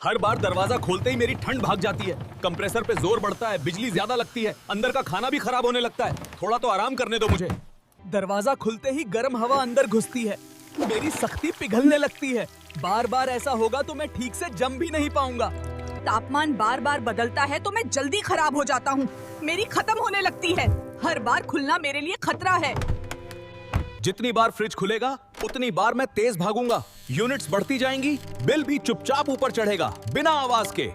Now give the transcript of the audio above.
हर बार दरवाजा खोलते ही मेरी ठंड भाग जाती है। कंप्रेसर पे जोर बढ़ता है, बिजली ज्यादा लगती है, अंदर का खाना भी खराब होने लगता है। थोड़ा तो आराम करने दो मुझे। दरवाजा खुलते ही गर्म हवा अंदर घुसती है, मेरी सख्ती पिघलने लगती है। बार बार ऐसा होगा तो मैं ठीक से जम भी नहीं पाऊंगा। तापमान बार बार बदलता है तो मैं जल्दी खराब हो जाता हूँ। मेरी खत्म होने लगती है। हर बार खुलना मेरे लिए खतरा है। जितनी बार फ्रिज खुलेगा उतनी बार मैं तेज भागूंगा। यूनिट्स बढ़ती जाएंगी, बिल भी चुपचाप ऊपर चढ़ेगा बिना आवाज के।